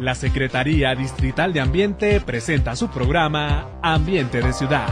La Secretaría Distrital de Ambiente presenta su programa Ambiente de Ciudad.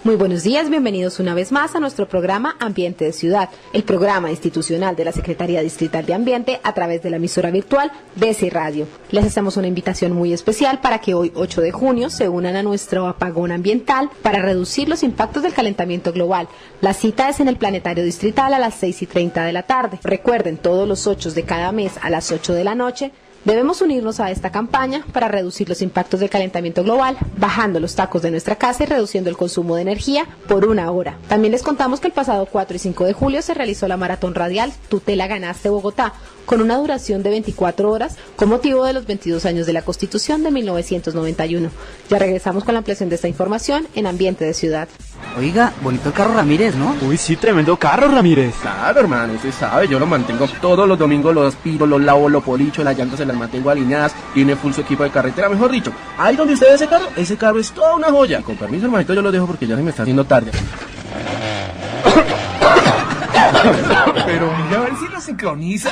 Muy buenos días, bienvenidos una vez más a nuestro programa Ambiente de Ciudad, el programa institucional de la Secretaría Distrital de Ambiente a través de la emisora virtual BC Radio. Les hacemos una invitación muy especial para que hoy, 8 de junio, se unan a nuestro apagón ambiental para reducir los impactos del calentamiento global. La cita es en el Planetario Distrital a las 6:30 de la tarde. Recuerden, todos los 8 de cada mes a las 8 de la noche, debemos unirnos a esta campaña para reducir los impactos del calentamiento global, bajando los tacos de nuestra casa y reduciendo el consumo de energía por 1 hora. También les contamos que el pasado 4 y 5 de julio se realizó la maratón radial Tú te la ganaste Bogotá, con una duración de 24 horas con motivo de los 22 años de la Constitución de 1991. Ya regresamos con la ampliación de esta información en Ambiente de Ciudad. Oiga, bonito el carro Ramírez, ¿no? Uy, sí, tremendo carro, Ramírez. Claro, hermano, usted sabe, yo lo mantengo todos los domingos, lo aspiro, lo lavo, lo policho, las llantas se las mantengo alineadas, tiene full su equipo de carretera, mejor dicho. Ahí donde usted ve ese carro es toda una joya. Con permiso, hermanito, yo lo dejo porque ya se me está haciendo tarde. Pero mira a ver si lo sincroniza.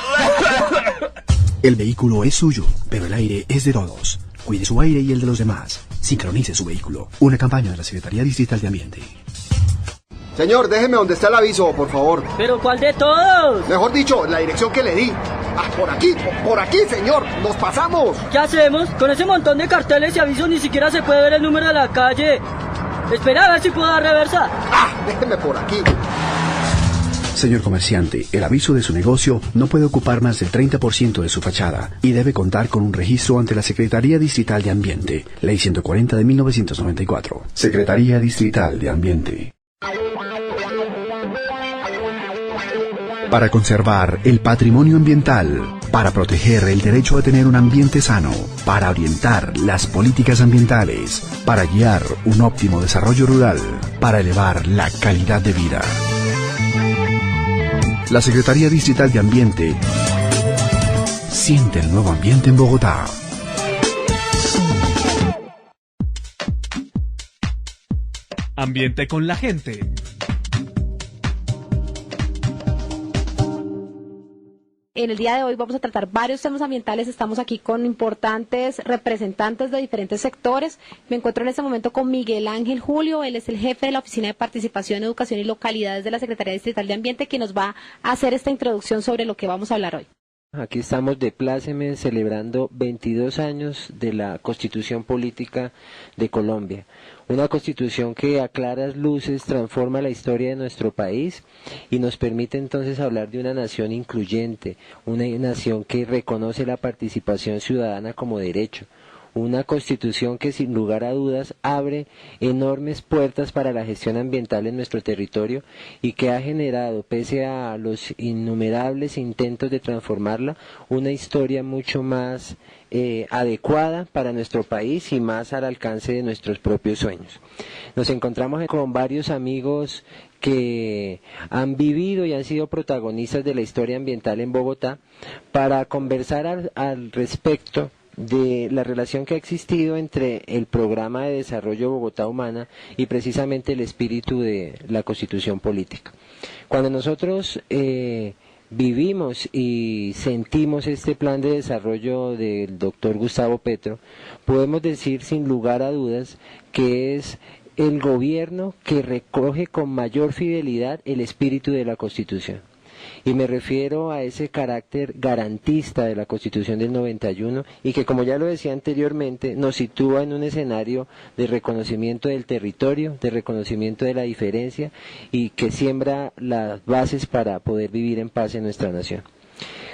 El vehículo es suyo, pero el aire es de todos. Cuide su aire y el de los demás. Sincronice su vehículo. Una campaña de la Secretaría Distrital de Ambiente. Señor, déjeme donde está el aviso, por favor. ¿Pero cuál de todos? Mejor dicho, la dirección que le di. Ah, por aquí, señor. Nos pasamos. ¿Qué hacemos? Con ese montón de carteles y avisos ni siquiera se puede ver el número de la calle. Espera a ver si puedo dar reversa. Ah, déjeme por aquí. Señor comerciante, el aviso de su negocio no puede ocupar más del 30% de su fachada y debe contar con un registro ante la Secretaría Distrital de Ambiente, Ley 140 de 1994. Secretaría Distrital de Ambiente. Para conservar el patrimonio ambiental, para proteger el derecho a tener un ambiente sano, para orientar las políticas ambientales, para guiar un óptimo desarrollo rural, para elevar la calidad de vida. La Secretaría Distrital de Ambiente siente el nuevo ambiente en Bogotá. Ambiente con la gente. En el día de hoy vamos a tratar varios temas ambientales. Estamos aquí con importantes representantes de diferentes sectores. Me encuentro en este momento con Miguel Ángel Julio. Él es el jefe de la Oficina de Participación, Educación y Localidades de la Secretaría Distrital de Ambiente, que nos va a hacer esta introducción sobre lo que vamos a hablar hoy. Aquí estamos de pláceme celebrando 22 años de la Constitución Política de Colombia. Una constitución que a claras luces transforma la historia de nuestro país y nos permite entonces hablar de una nación incluyente, una nación que reconoce la participación ciudadana como derecho. Una constitución que sin lugar a dudas abre enormes puertas para la gestión ambiental en nuestro territorio y que ha generado, pese a los innumerables intentos de transformarla, una historia mucho más adecuada para nuestro país y más al alcance de nuestros propios sueños. Nos encontramos con varios amigos que han vivido y han sido protagonistas de la historia ambiental en Bogotá para conversar al respecto de la relación que ha existido entre el programa de desarrollo Bogotá Humana y precisamente el espíritu de la Constitución Política. Cuando nosotros vivimos y sentimos este plan de desarrollo del doctor Gustavo Petro, podemos decir sin lugar a dudas que es el gobierno que recoge con mayor fidelidad el espíritu de la Constitución. Y me refiero a ese carácter garantista de la Constitución del 91 y que, como ya lo decía anteriormente, nos sitúa en un escenario de reconocimiento del territorio, de reconocimiento de la diferencia y que siembra las bases para poder vivir en paz en nuestra nación.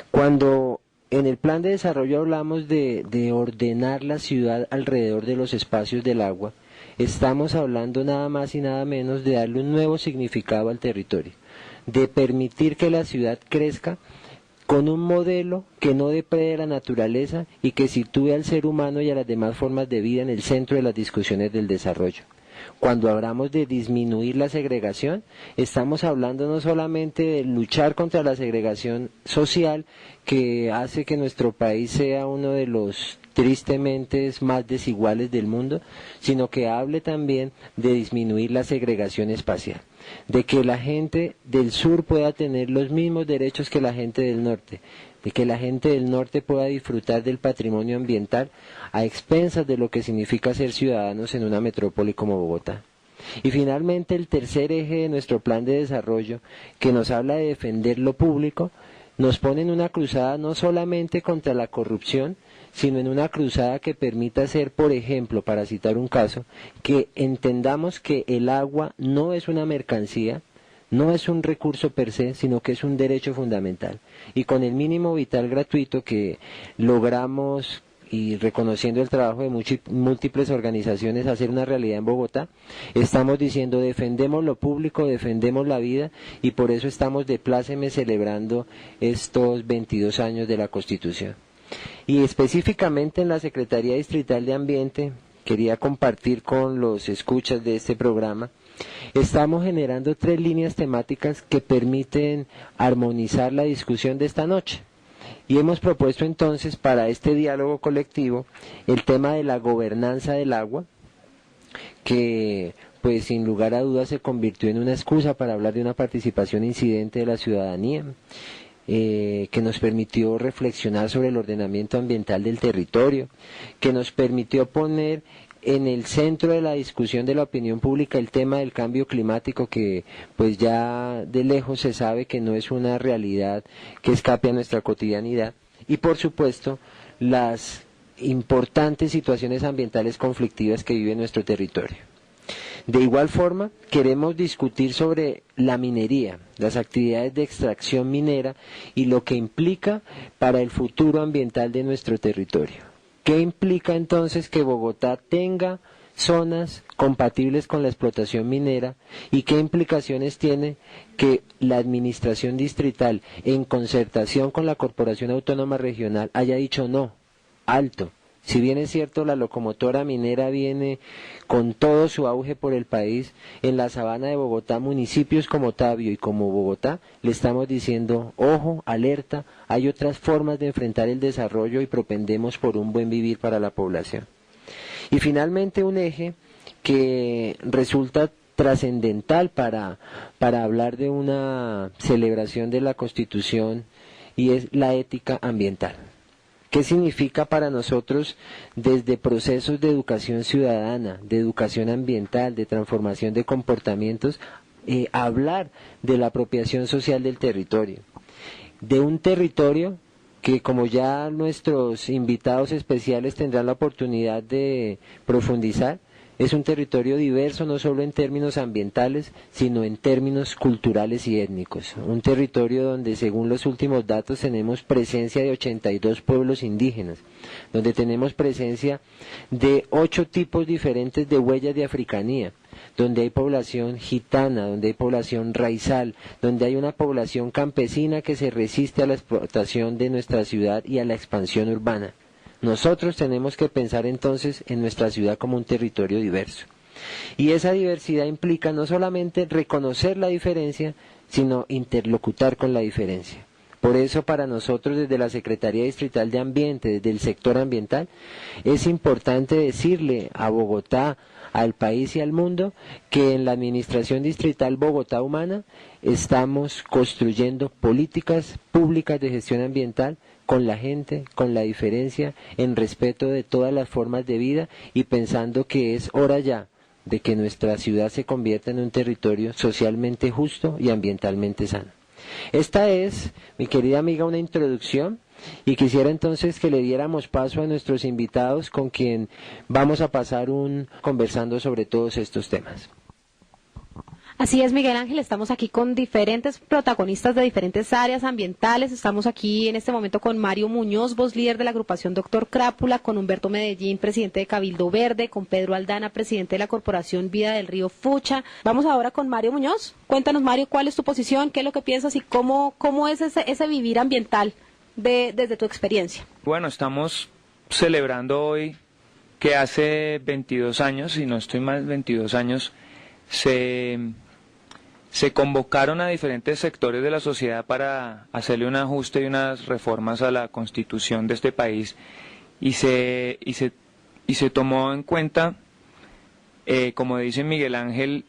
Cuando en el plan de desarrollo hablamos de ordenar la ciudad alrededor de los espacios del agua, estamos hablando nada más y nada menos de darle un nuevo significado al territorio, de permitir que la ciudad crezca con un modelo que no deprede la naturaleza y que sitúe al ser humano y a las demás formas de vida en el centro de las discusiones del desarrollo. Cuando hablamos de disminuir la segregación, estamos hablando no solamente de luchar contra la segregación social que hace que nuestro país sea uno de los tristemente más desiguales del mundo, sino que hable también de disminuir la segregación espacial, de que la gente del sur pueda tener los mismos derechos que la gente del norte, de que la gente del norte pueda disfrutar del patrimonio ambiental a expensas de lo que significa ser ciudadanos en una metrópoli como Bogotá. Y finalmente el tercer eje de nuestro plan de desarrollo, que nos habla de defender lo público, nos pone en una cruzada no solamente contra la corrupción, sino en una cruzada que permita ser, por ejemplo, para citar un caso, que entendamos que el agua no es una mercancía, no es un recurso per se, sino que es un derecho fundamental. Y con el mínimo vital gratuito que logramos, y reconociendo el trabajo de múltiples organizaciones, hacer una realidad en Bogotá, estamos diciendo defendemos lo público, defendemos la vida, y por eso estamos de pláceme celebrando estos 22 años de la Constitución. Y específicamente en la Secretaría Distrital de Ambiente, quería compartir con los escuchas de este programa, estamos generando 3 líneas temáticas que permiten armonizar la discusión de esta noche. Y hemos propuesto entonces para este diálogo colectivo el tema de la gobernanza del agua, que pues sin lugar a dudas se convirtió en una excusa para hablar de una participación incidente de la ciudadanía, que nos permitió reflexionar sobre el ordenamiento ambiental del territorio, que nos permitió poner en el centro de la discusión de la opinión pública el tema del cambio climático, que pues ya de lejos se sabe que no es una realidad que escape a nuestra cotidianidad, y por supuesto las importantes situaciones ambientales conflictivas que vive nuestro territorio. De igual forma, queremos discutir sobre la minería, las actividades de extracción minera y lo que implica para el futuro ambiental de nuestro territorio. ¿Qué implica entonces que Bogotá tenga zonas compatibles con la explotación minera y qué implicaciones tiene que la administración distrital, en concertación con la Corporación Autónoma Regional, haya dicho no, alto? Si bien es cierto, la locomotora minera viene con todo su auge por el país, en la sabana de Bogotá, municipios como Tabio y como Bogotá, le estamos diciendo, ojo, alerta, hay otras formas de enfrentar el desarrollo y propendemos por un buen vivir para la población. Y finalmente un eje que resulta trascendental para hablar de una celebración de la Constitución, y es la ética ambiental. ¿Qué significa para nosotros desde procesos de educación ciudadana, de educación ambiental, de transformación de comportamientos, hablar de la apropiación social del territorio? De un territorio que, como ya nuestros invitados especiales tendrán la oportunidad de profundizar, es un territorio diverso no solo en términos ambientales, sino en términos culturales y étnicos. Un territorio donde, según los últimos datos, tenemos presencia de 82 pueblos indígenas, donde tenemos presencia de 8 tipos diferentes de huellas de africanía, donde hay población gitana, donde hay población raizal, donde hay una población campesina que se resiste a la explotación de nuestra ciudad y a la expansión urbana. Nosotros tenemos que pensar entonces en nuestra ciudad como un territorio diverso. Y esa diversidad implica no solamente reconocer la diferencia, sino interlocutar con la diferencia. Por eso para nosotros desde la Secretaría Distrital de Ambiente, desde el sector ambiental, es importante decirle a Bogotá, al país y al mundo, que en la Administración Distrital Bogotá Humana estamos construyendo políticas públicas de gestión ambiental con la gente, con la diferencia, en respeto de todas las formas de vida y pensando que es hora ya de que nuestra ciudad se convierta en un territorio socialmente justo y ambientalmente sano. Esta es, mi querida amiga, una introducción y quisiera entonces que le diéramos paso a nuestros invitados con quien vamos a pasar conversando sobre todos estos temas. Así es, Miguel Ángel, estamos aquí con diferentes protagonistas de diferentes áreas ambientales. Estamos aquí en este momento con Mario Muñoz, voz líder de la agrupación Doctor Crápula, con Humberto Medellín, presidente de Cabildo Verde, con Pedro Aldana, presidente de la Corporación Vida del Río Fucha. Vamos ahora con Mario Muñoz. Cuéntanos, Mario, ¿cuál es tu posición? ¿Qué es lo que piensas y cómo es ese vivir ambiental desde tu experiencia? Bueno, estamos celebrando hoy que hace 22 años, si no estoy mal, 22 años, se convocaron a diferentes sectores de la sociedad para hacerle un ajuste y unas reformas a la Constitución de este país y se tomó en cuenta, como dice Miguel Ángel,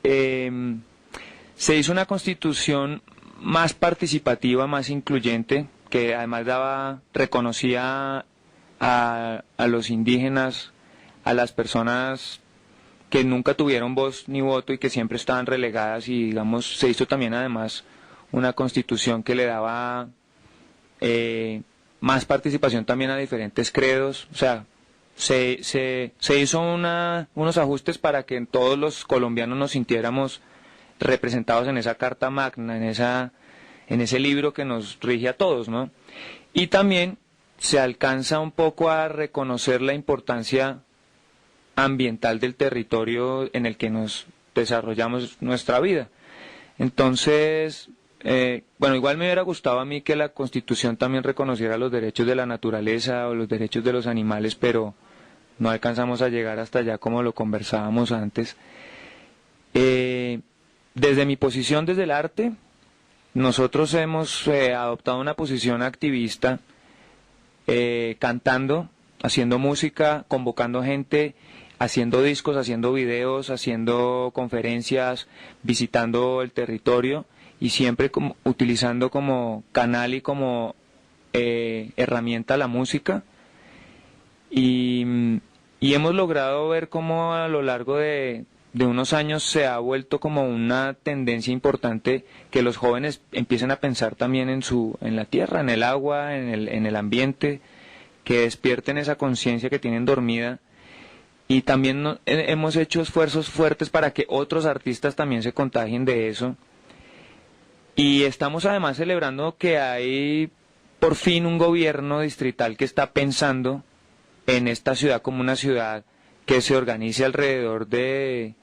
se hizo una constitución más participativa, más incluyente, que además reconocía a los indígenas, a las personas que nunca tuvieron voz ni voto y que siempre estaban relegadas, y digamos se hizo también además una constitución que le daba más participación también a diferentes credos. O sea, se hizo unos ajustes para que todos los colombianos nos sintiéramos representados en esa Carta Magna, en ese libro que nos rige a todos, ¿no? Y también se alcanza un poco a reconocer la importancia ambiental del territorio en el que nos desarrollamos nuestra vida. Entonces, bueno, igual me hubiera gustado a mí que la Constitución también reconociera los derechos de la naturaleza o los derechos de los animales, pero no alcanzamos a llegar hasta allá como lo conversábamos antes. Desde mi posición, desde el arte, nosotros hemos adoptado una posición activista, cantando, haciendo música, convocando gente, haciendo discos, haciendo videos, haciendo conferencias, visitando el territorio y siempre utilizando como canal y como herramienta la música. Y hemos logrado ver cómo a lo largo de unos años se ha vuelto como una tendencia importante que los jóvenes empiecen a pensar también en la tierra, en el agua, en el ambiente, que despierten esa conciencia que tienen dormida. Y también hemos hecho esfuerzos fuertes para que otros artistas también se contagien de eso. Y estamos además celebrando que hay por fin un gobierno distrital que está pensando en esta ciudad como una ciudad que se organice alrededor del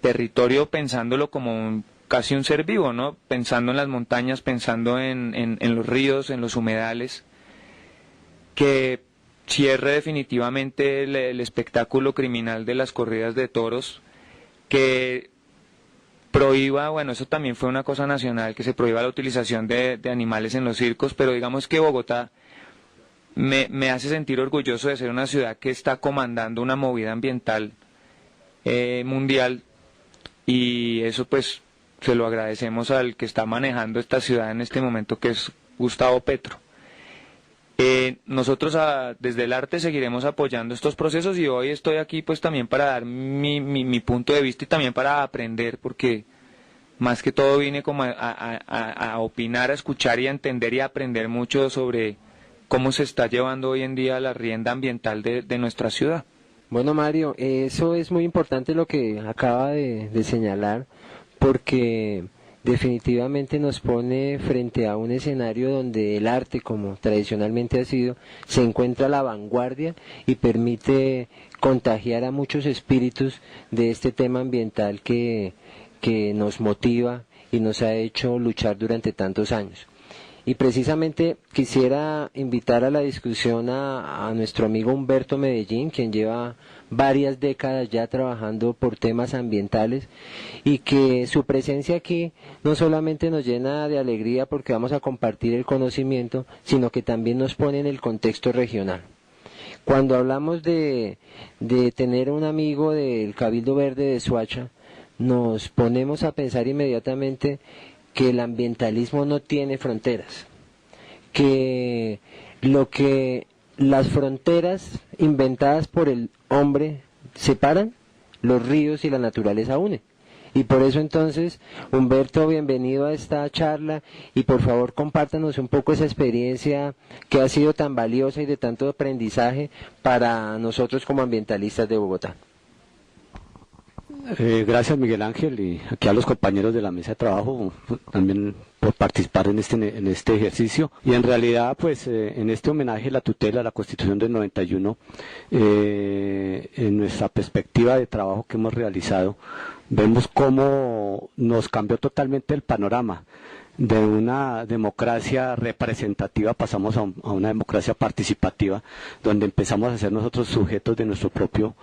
territorio, pensándolo como casi un ser vivo, ¿no? Pensando en las montañas, pensando en los ríos, en los humedales, que cierre definitivamente el espectáculo criminal de las corridas de toros, que prohíba, bueno, eso también fue una cosa nacional, que se prohíba la utilización de animales en los circos, pero digamos que Bogotá me hace sentir orgulloso de ser una ciudad que está comandando una movida ambiental mundial, y eso pues se lo agradecemos al que está manejando esta ciudad en este momento, que es Gustavo Petro. Nosotros desde el arte seguiremos apoyando estos procesos, y hoy estoy aquí pues también para dar mi punto de vista y también para aprender, porque más que todo vine como a opinar, a escuchar y a entender y a aprender mucho sobre cómo se está llevando hoy en día la rienda ambiental de nuestra ciudad. Bueno, Mario, eso es muy importante lo que acaba de señalar, porque definitivamente nos pone frente a un escenario donde el arte, como tradicionalmente ha sido, se encuentra a la vanguardia y permite contagiar a muchos espíritus de este tema ambiental que nos motiva y nos ha hecho luchar durante tantos años. Y precisamente quisiera invitar a la discusión a nuestro amigo Humberto Medellín, quien lleva varias décadas ya trabajando por temas ambientales, y que su presencia aquí no solamente nos llena de alegría porque vamos a compartir el conocimiento, sino que también nos pone en el contexto regional. Cuando hablamos de tener un amigo del Cabildo Verde de Soacha, nos ponemos a pensar inmediatamente que el ambientalismo no tiene fronteras, que las fronteras inventadas por el hombre separan, los ríos y la naturaleza unen. Y por eso entonces, Humberto, bienvenido a esta charla, y por favor compártanos un poco esa experiencia que ha sido tan valiosa y de tanto aprendizaje para nosotros como ambientalistas de Bogotá. Gracias, Miguel Ángel, y aquí a los compañeros de la mesa de trabajo también por participar en este ejercicio. Y en realidad, pues, en este homenaje a la tutela a la Constitución del 91, en nuestra perspectiva de trabajo que hemos realizado, vemos cómo nos cambió totalmente el panorama. una democracia representativa pasamos a una democracia participativa, donde empezamos a ser nosotros sujetos de nuestro propio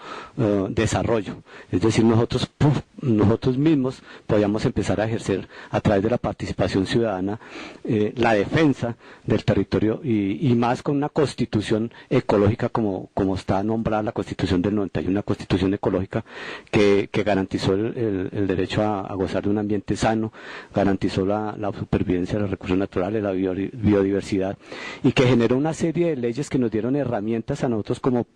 desarrollo. Es decir, nosotros mismos podíamos empezar a ejercer a través de la participación ciudadana la defensa del territorio y más con una constitución ecológica como está nombrada la Constitución del 91, una constitución ecológica que garantizó el derecho a gozar de un ambiente sano, garantizó la supervivencia de los recursos naturales, la biodiversidad, y que generó una serie de leyes que nos dieron herramientas a nosotros como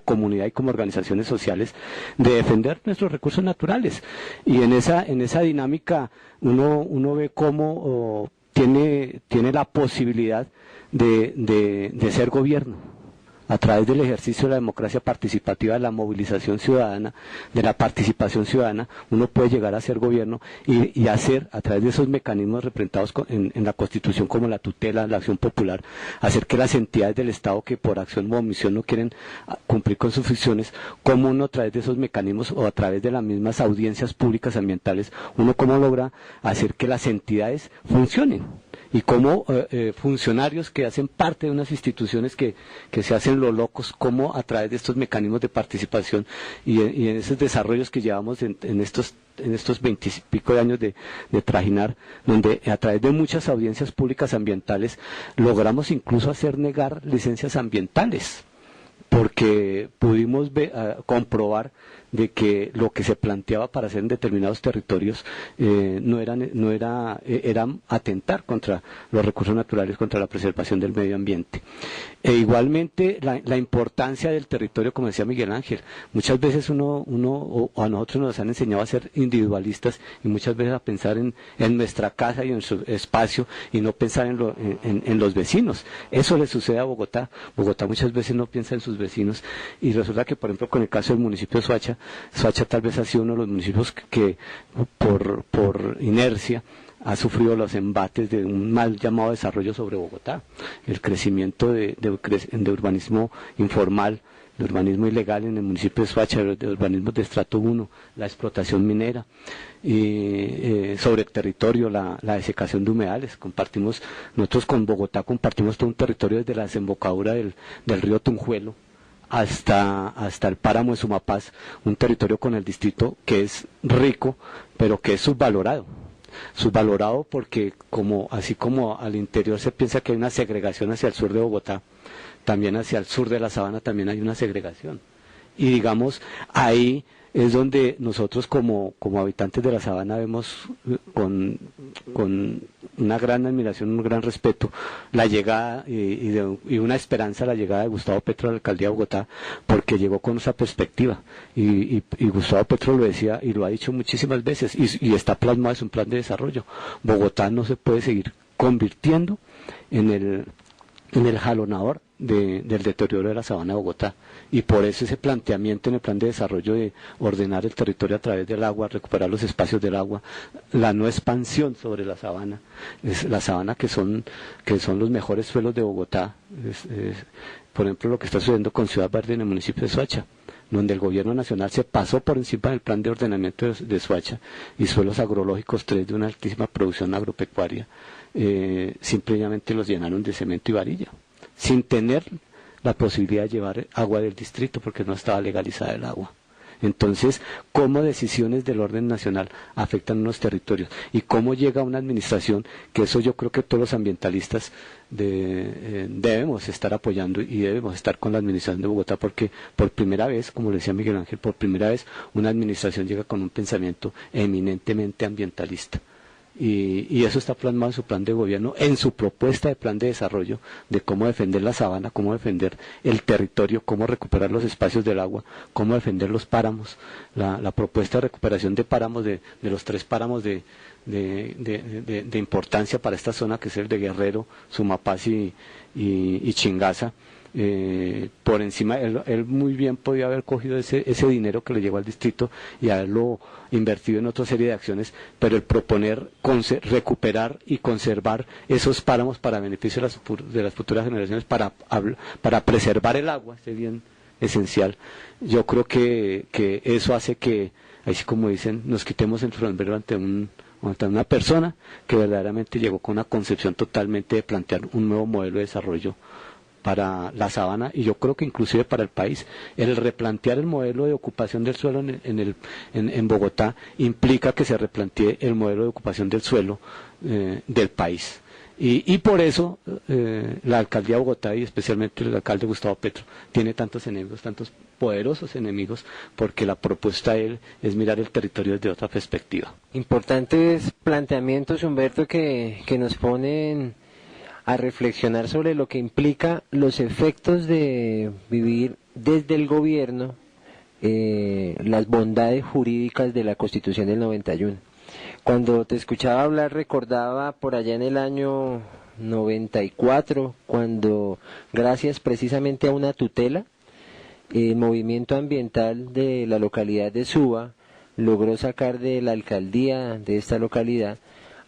comunidad y como organizaciones sociales de defender nuestros recursos naturales. Y en esa dinámica uno ve cómo tiene la posibilidad de ser gobierno a través del ejercicio de la democracia participativa, de la movilización ciudadana, de la participación ciudadana. Uno puede llegar a ser gobierno y hacer, a través de esos mecanismos representados en la Constitución, como la tutela, la acción popular, hacer que las entidades del Estado que por acción o omisión no quieren cumplir con sus funciones, como uno a través de esos mecanismos o a través de las mismas audiencias públicas ambientales, uno cómo logra hacer que las entidades funcionen. Y como funcionarios que hacen parte de unas instituciones que se hacen los locos, como a través de estos mecanismos de participación y en esos desarrollos que llevamos en estos 20 y pico de años de trajinar, donde a través de muchas audiencias públicas ambientales logramos incluso hacer negar licencias ambientales, porque pudimos comprobar de que lo que se planteaba para hacer en determinados territorios era atentar contra los recursos naturales, contra la preservación del medio ambiente. E igualmente la importancia del territorio, como decía Miguel Ángel, muchas veces a nosotros nos han enseñado a ser individualistas y muchas veces a pensar en nuestra casa y en su espacio y no pensar en los vecinos. Eso le sucede a Bogotá. Bogotá muchas veces no piensa en sus vecinos y resulta que, por ejemplo, con el caso del municipio de Soacha tal vez ha sido uno de los municipios que por inercia ha sufrido los embates de un mal llamado desarrollo sobre Bogotá, el crecimiento de urbanismo informal, de urbanismo ilegal en el municipio de Soacha, de urbanismo de estrato 1, la explotación minera, y sobre el territorio, la desecación de humedales. Nosotros con Bogotá compartimos todo un territorio desde la desembocadura del río Tunjuelo hasta el páramo de Sumapaz, un territorio con el distrito que es rico, pero que es subvalorado porque así como al interior se piensa que hay una segregación hacia el sur de Bogotá, también hacia el sur de la Sabana también hay una segregación. Y digamos, ahí es donde nosotros como habitantes de la Sabana vemos con una gran admiración, un gran respeto, la llegada y una esperanza, la llegada de Gustavo Petro a la alcaldía de Bogotá, porque llegó con esa perspectiva. Y Gustavo Petro lo decía y lo ha dicho muchísimas veces, y está plasmado en un plan de desarrollo. Bogotá no se puede seguir convirtiendo en el jalonador del deterioro de la Sabana de Bogotá, y por eso ese planteamiento en el plan de desarrollo de ordenar el territorio a través del agua, recuperar los espacios del agua, la no expansión sobre la sabana, la sabana que son los mejores suelos de Bogotá, por ejemplo lo que está sucediendo con Ciudad Verde en el municipio de Soacha, donde el gobierno nacional se pasó por encima del plan de ordenamiento de Soacha y suelos agrológicos 3 de una altísima producción agropecuaria, simplemente los llenaron de cemento y varilla, sin tener la posibilidad de llevar agua del distrito porque no estaba legalizada el agua. Entonces, ¿cómo decisiones del orden nacional afectan unos territorios? ¿Y cómo llega una administración? Que eso yo creo que todos los ambientalistas debemos estar apoyando y debemos estar con la administración de Bogotá, porque por primera vez, como le decía Miguel Ángel, por primera vez una administración llega con un pensamiento eminentemente ambientalista. Y eso está plasmado en su plan de gobierno, en su propuesta de plan de desarrollo, de cómo defender la sabana, cómo defender el territorio, cómo recuperar los espacios del agua, cómo defender los páramos, la propuesta de recuperación de páramos, de los 3 páramos de importancia para esta zona, que es el de Guerrero, Sumapaz y Chingaza. Por encima, él muy bien podía haber cogido ese dinero que le llegó al distrito y haberlo invertido en otra serie de acciones, pero el proponer recuperar y conservar esos páramos para beneficio de las futuras generaciones, para preservar el agua, este bien esencial, yo creo que eso hace que, así como dicen, nos quitemos el sombrero ante un una persona que verdaderamente llegó con una concepción totalmente de plantear un nuevo modelo de desarrollo para la sabana y yo creo que inclusive para el país. El replantear el modelo de ocupación del suelo en Bogotá implica que se replantee el modelo de ocupación del suelo del país. Y por eso la alcaldía de Bogotá y especialmente el alcalde Gustavo Petro tiene tantos enemigos, tantos poderosos enemigos, porque la propuesta de él es mirar el territorio desde otra perspectiva. Importantes planteamientos, Humberto, que nos ponen a reflexionar sobre lo que implica los efectos de vivir desde el gobierno las bondades jurídicas de la Constitución del 91. Cuando te escuchaba hablar recordaba por allá en el año 94, cuando gracias precisamente a una tutela, el movimiento ambiental de la localidad de Suba logró sacar de la alcaldía de esta localidad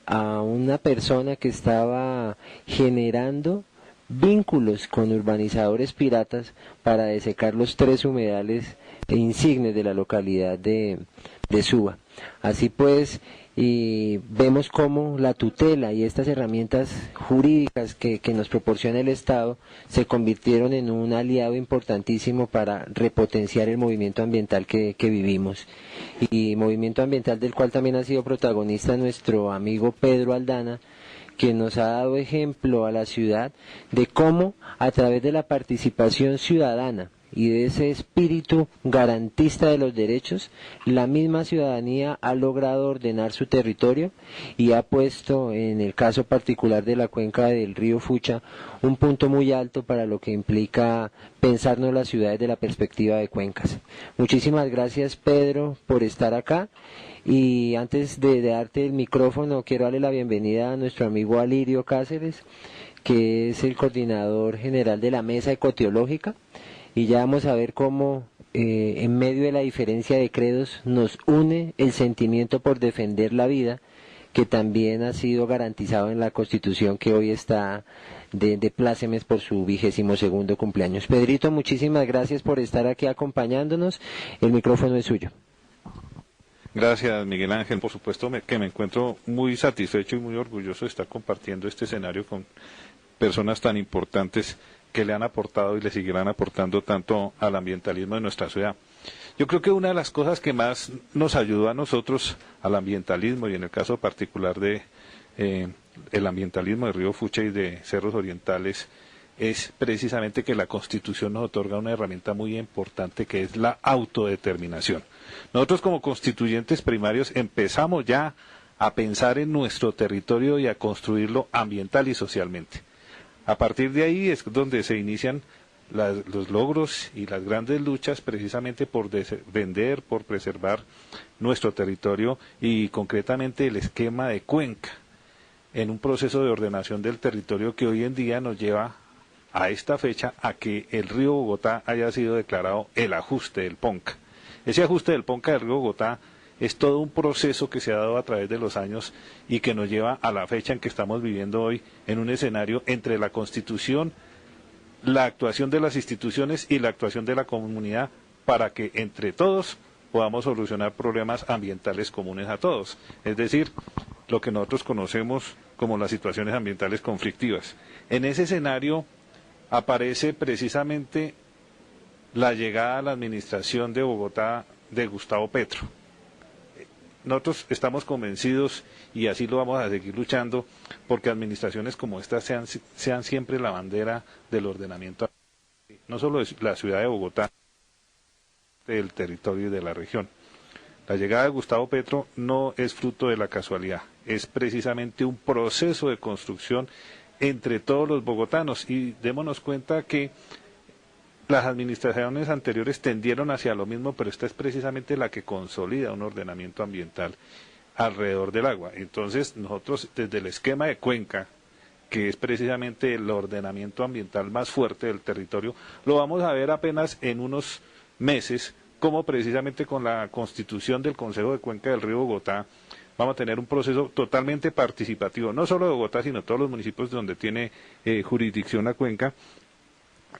a una persona que estaba generando vínculos con urbanizadores piratas para desecar los 3 humedales insignes de la localidad de Suba. Así pues, y vemos cómo la tutela y estas herramientas jurídicas que nos proporciona el Estado se convirtieron en un aliado importantísimo para repotenciar el movimiento ambiental que vivimos, y movimiento ambiental del cual también ha sido protagonista nuestro amigo Pedro Aldana, que nos ha dado ejemplo a la ciudad de cómo a través de la participación ciudadana y de ese espíritu garantista de los derechos, la misma ciudadanía ha logrado ordenar su territorio y ha puesto, en el caso particular de la cuenca del río Fucha, un punto muy alto para lo que implica pensarnos las ciudades de la perspectiva de cuencas. Muchísimas gracias, Pedro, por estar acá. Y antes de darte el micrófono, quiero darle la bienvenida a nuestro amigo Alirio Cáceres, que es el coordinador general de la Mesa Ecoteológica. Y ya vamos a ver cómo en medio de la diferencia de credos nos une el sentimiento por defender la vida, que también ha sido garantizado en la Constitución, que hoy está de plácemes por su 22º cumpleaños. Pedrito, muchísimas gracias por estar aquí acompañándonos. El micrófono es suyo. Gracias, Miguel Ángel. Por supuesto que me encuentro muy satisfecho y muy orgulloso de estar compartiendo este escenario con personas tan importantes que le han aportado y le seguirán aportando tanto al ambientalismo de nuestra ciudad. Yo creo que una de las cosas que más nos ayudó a nosotros al ambientalismo, y en el caso particular de el ambientalismo de Río Fucha y de Cerros Orientales, es precisamente que la Constitución nos otorga una herramienta muy importante, que es la autodeterminación. Nosotros como constituyentes primarios empezamos ya a pensar en nuestro territorio y a construirlo ambiental y socialmente. A partir de ahí es donde se inician los logros y las grandes luchas precisamente por defender, por preservar nuestro territorio y concretamente el esquema de cuenca, en un proceso de ordenación del territorio que hoy en día nos lleva a esta fecha a que el río Bogotá haya sido declarado el ajuste del Ponca. Ese ajuste del Ponca del río Bogotá es todo un proceso que se ha dado a través de los años y que nos lleva a la fecha en que estamos viviendo hoy, en un escenario entre la Constitución, la actuación de las instituciones y la actuación de la comunidad, para que entre todos podamos solucionar problemas ambientales comunes a todos, es decir, lo que nosotros conocemos como las situaciones ambientales conflictivas. En ese escenario aparece precisamente la llegada a la administración de Bogotá de Gustavo Petro. Nosotros estamos convencidos, y así lo vamos a seguir luchando, porque administraciones como esta sean siempre la bandera del ordenamiento, no solo de la ciudad de Bogotá, del territorio y de la región. La llegada de Gustavo Petro no es fruto de la casualidad, es precisamente un proceso de construcción entre todos los bogotanos, y démonos cuenta que las administraciones anteriores tendieron hacia lo mismo, pero esta es precisamente la que consolida un ordenamiento ambiental alrededor del agua. Entonces nosotros desde el esquema de cuenca, que es precisamente el ordenamiento ambiental más fuerte del territorio, lo vamos a ver apenas en unos meses, como precisamente con la constitución del Consejo de Cuenca del Río Bogotá vamos a tener un proceso totalmente participativo, no solo de Bogotá, sino todos los municipios donde tiene jurisdicción la cuenca,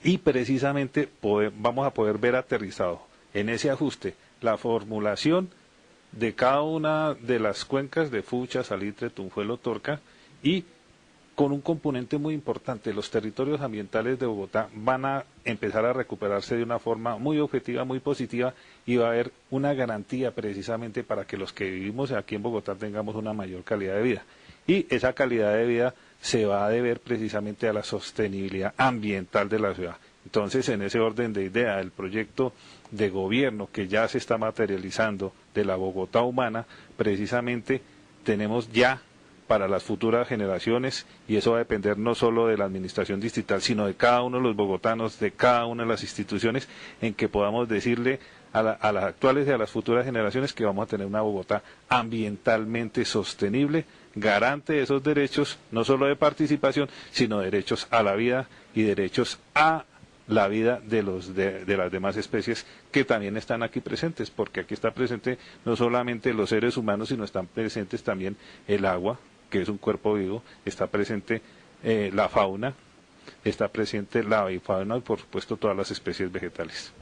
y precisamente vamos a poder ver aterrizado en ese ajuste la formulación de cada una de las cuencas de Fucha, Salitre, Tunjuelo, Torca, y con un componente muy importante, los territorios ambientales de Bogotá van a empezar a recuperarse de una forma muy objetiva, muy positiva, y va a haber una garantía precisamente para que los que vivimos aquí en Bogotá tengamos una mayor calidad de vida. Y esa calidad de vida se va a deber precisamente a la sostenibilidad ambiental de la ciudad. Entonces, en ese orden de idea, el proyecto de gobierno que ya se está materializando de la Bogotá humana, precisamente tenemos ya para las futuras generaciones, y eso va a depender no solo de la administración distrital, sino de cada uno de los bogotanos, de cada una de las instituciones, en que podamos decirle a las actuales y a las futuras generaciones que vamos a tener una Bogotá ambientalmente sostenible, garante de esos derechos, no solo de participación, sino derechos a la vida y derechos a la vida de las demás especies que también están aquí presentes, porque aquí está presente no solamente los seres humanos, sino están presentes también el agua, que es un cuerpo vivo, está presente la fauna, está presente la avifauna y por supuesto todas las especies vegetales.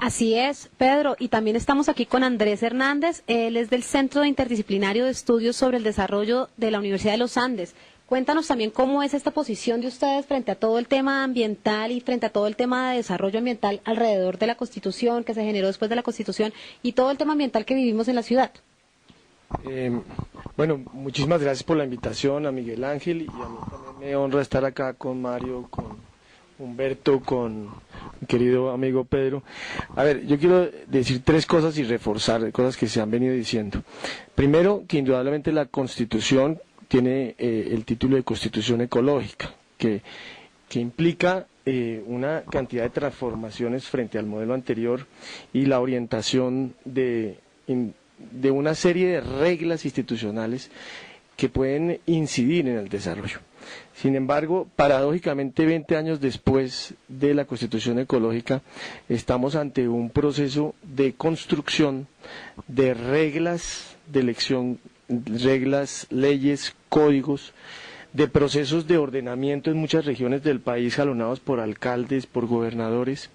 Así es, Pedro, y también estamos aquí con Andrés Hernández, él es del Centro Interdisciplinario de Estudios sobre el Desarrollo de la Universidad de los Andes. Cuéntanos también cómo es esta posición de ustedes frente a todo el tema ambiental y frente a todo el tema de desarrollo ambiental alrededor de la Constitución, que se generó después de la Constitución, y todo el tema ambiental que vivimos en la ciudad. Bueno, muchísimas gracias por la invitación a Miguel Ángel, y a mí también me honra estar acá con Mario, con Humberto, con mi querido amigo Pedro. A ver, yo quiero decir tres cosas y reforzar cosas que se han venido diciendo. Primero, que indudablemente la Constitución tiene el título de Constitución Ecológica, que implica una cantidad de transformaciones frente al modelo anterior y la orientación de una serie de reglas institucionales que pueden incidir en el desarrollo. Sin embargo, paradójicamente, 20 años después de la Constitución Ecológica, estamos ante un proceso de construcción de reglas de elección, reglas, leyes, códigos, de procesos de ordenamiento en muchas regiones del país jalonados por alcaldes, por gobernadores,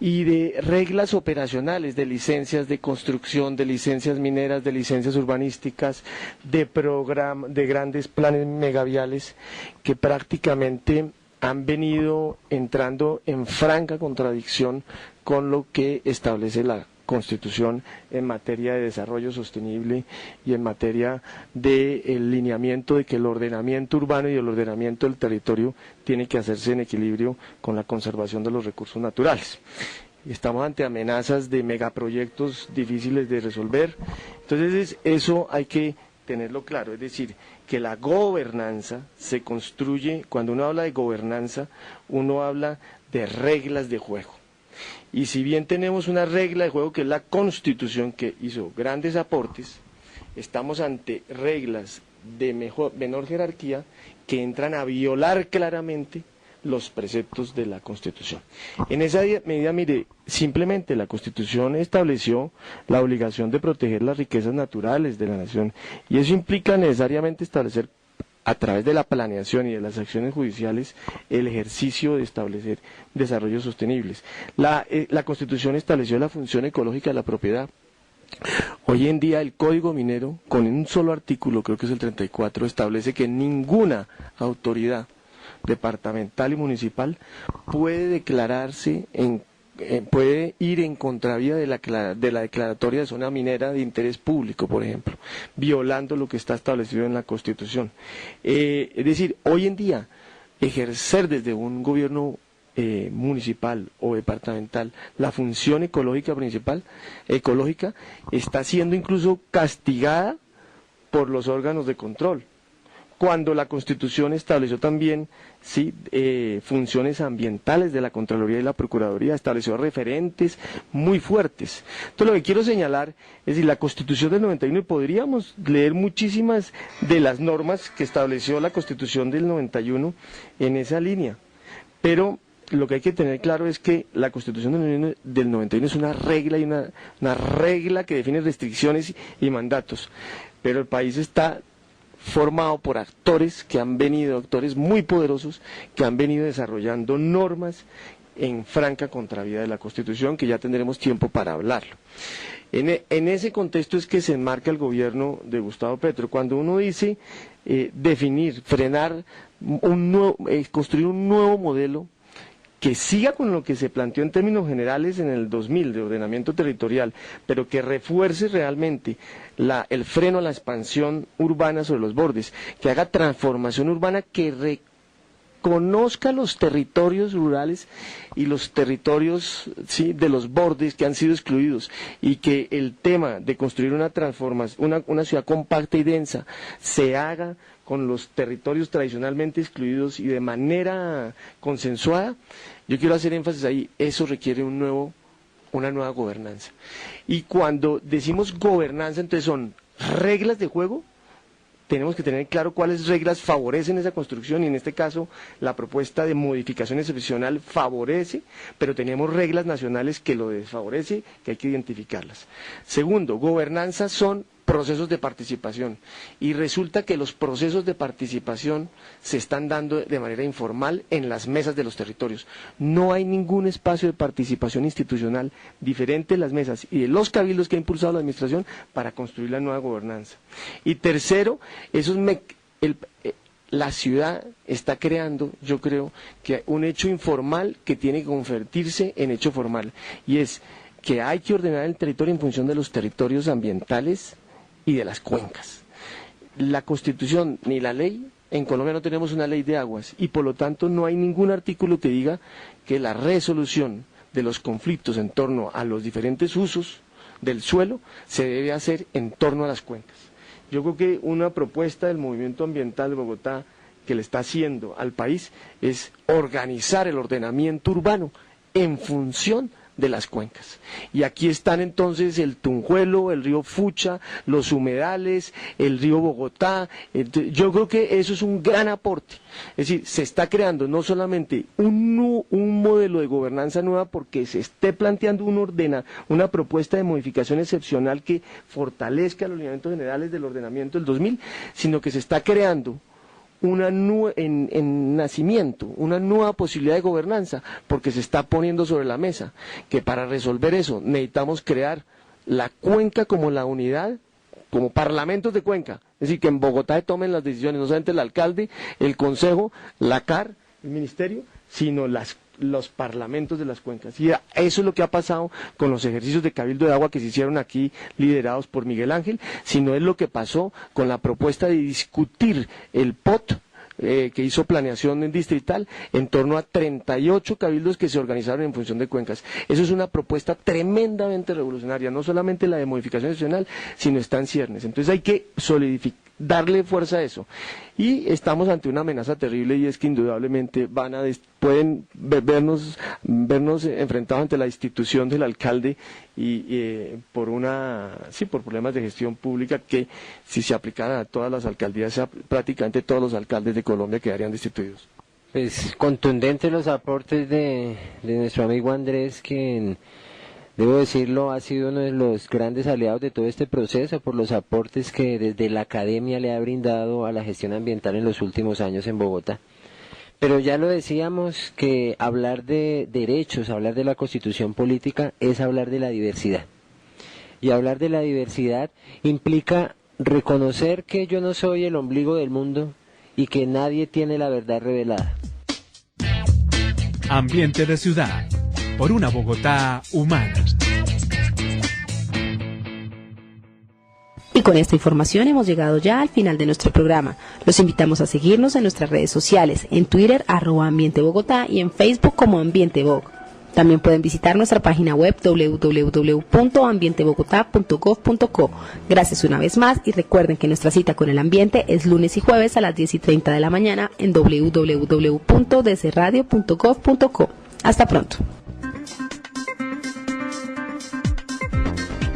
y de reglas operacionales, de licencias de construcción, de licencias mineras, de licencias urbanísticas, de grandes planes megaviales que prácticamente han venido entrando en franca contradicción con lo que establece la Constitución en materia de desarrollo sostenible y en materia del lineamiento de que el ordenamiento urbano y el ordenamiento del territorio tiene que hacerse en equilibrio con la conservación de los recursos naturales. Estamos ante amenazas de megaproyectos difíciles de resolver, entonces eso hay que tenerlo claro, es decir, que la gobernanza se construye, cuando uno habla de gobernanza, uno habla de reglas de juego. Y si bien tenemos una regla de juego que es la Constitución, que hizo grandes aportes, estamos ante reglas de menor jerarquía que entran a violar claramente los preceptos de la Constitución. En esa medida, mire, simplemente la Constitución estableció la obligación de proteger las riquezas naturales de la nación, y eso implica necesariamente establecer, a través de la planeación y de las acciones judiciales, el ejercicio de establecer desarrollos sostenibles. La Constitución estableció la función ecológica de la propiedad. Hoy en día el Código Minero, con un solo artículo, creo que es el 34, establece que ninguna autoridad departamental y municipal puede declararse puede ir en contravía de la declaratoria de zona minera de interés público, por ejemplo, violando lo que está establecido en la Constitución. Es decir, hoy en día, ejercer desde un gobierno municipal o departamental la función ecológica está siendo incluso castigada por los órganos de control, cuando la Constitución estableció también funciones ambientales de la Contraloría y la Procuraduría, estableció referentes muy fuertes. Entonces, lo que quiero señalar es que la Constitución del 91, y podríamos leer muchísimas de las normas que estableció la Constitución del 91 en esa línea, pero lo que hay que tener claro es que la Constitución del 91 es una regla, y una regla que define restricciones y mandatos, pero el país está formado por actores muy poderosos, que han venido desarrollando normas en franca contravía de la Constitución, que ya tendremos tiempo para hablarlo. En ese contexto es que se enmarca el gobierno de Gustavo Petro. Cuando uno dice definir, frenar, construir un nuevo modelo que siga con lo que se planteó en términos generales en el 2000 de ordenamiento territorial, pero que refuerce realmente el freno a la expansión urbana sobre los bordes, que haga transformación urbana, que reconozca los territorios rurales y los territorios, ¿sí?, de los bordes que han sido excluidos, y que el tema de construir una transformación, una ciudad compacta y densa se haga con los territorios tradicionalmente excluidos y de manera consensuada. Yo quiero hacer énfasis ahí, eso requiere una nueva gobernanza. Y cuando decimos gobernanza, entonces son reglas de juego. Tenemos que tener claro cuáles reglas favorecen esa construcción, y en este caso la propuesta de modificación excepcional favorece, pero tenemos reglas nacionales que lo desfavorece, que hay que identificarlas. Segundo, gobernanza son procesos de participación, y resulta que los procesos de participación se están dando de manera informal en las mesas de los territorios. No hay ningún espacio de participación institucional diferente de las mesas y de los cabildos que ha impulsado la administración para construir la nueva gobernanza. Y tercero, la ciudad está creando, yo creo, que un hecho informal que tiene que convertirse en hecho formal, y es que hay que ordenar el territorio en función de los territorios ambientales y de las cuencas. La Constitución ni la ley, en Colombia no tenemos una ley de aguas, y por lo tanto no hay ningún artículo que diga que la resolución de los conflictos en torno a los diferentes usos del suelo se debe hacer en torno a las cuencas. Yo creo que una propuesta del movimiento ambiental de Bogotá que le está haciendo al país es organizar el ordenamiento urbano en función de las cuencas. Y aquí están entonces el Tunjuelo, el río Fucha, los humedales, el río Bogotá. Yo creo que eso es un gran aporte. Es decir, se está creando no solamente un modelo de gobernanza nueva porque se esté planteando una propuesta de modificación excepcional que fortalezca los lineamientos generales del ordenamiento del 2000, sino que se está creando en nacimiento, una nueva posibilidad de gobernanza, porque se está poniendo sobre la mesa que para resolver eso necesitamos crear la cuenca como la unidad, como parlamentos de cuenca, es decir, que en Bogotá se tomen las decisiones, no solamente el alcalde, el consejo, la CAR, el ministerio, sino los parlamentos de las cuencas. Y eso es lo que ha pasado con los ejercicios de cabildo de agua que se hicieron aquí, liderados por Miguel Ángel, sino es lo que pasó con la propuesta de discutir el POT, que hizo planeación distrital, en torno a 38 cabildos que se organizaron en función de cuencas. Eso es una propuesta tremendamente revolucionaria, no solamente la de modificación excepcional, sino está en ciernes. Entonces hay que darle fuerza a eso. Y estamos ante una amenaza terrible, y es que indudablemente pueden vernos enfrentados ante la institución del alcalde y por problemas de gestión pública que, si se aplicaran a todas las alcaldías, prácticamente todos los alcaldes de Colombia quedarían destituidos. Pues contundentes los aportes de nuestro amigo Andrés, quien, debo decirlo, ha sido uno de los grandes aliados de todo este proceso por los aportes que desde la academia le ha brindado a la gestión ambiental en los últimos años en Bogotá. Pero ya lo decíamos, que hablar de derechos, hablar de la constitución política es hablar de la diversidad. Y hablar de la diversidad implica reconocer que yo no soy el ombligo del mundo y que nadie tiene la verdad revelada. Ambiente de ciudad, por una Bogotá humana. Y con esta información hemos llegado ya al final de nuestro programa. Los invitamos a seguirnos en nuestras redes sociales, en Twitter @AmbienteBogotá y en Facebook como AmbienteBog. También pueden visitar nuestra página web www.ambientebogotá.gov.co. Gracias una vez más, y recuerden que nuestra cita con el ambiente es lunes y jueves a las 10:30 de la mañana en www.dcradio.gov.co. Hasta pronto.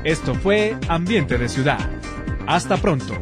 Esto fue Ambiente de Ciudad. Hasta pronto.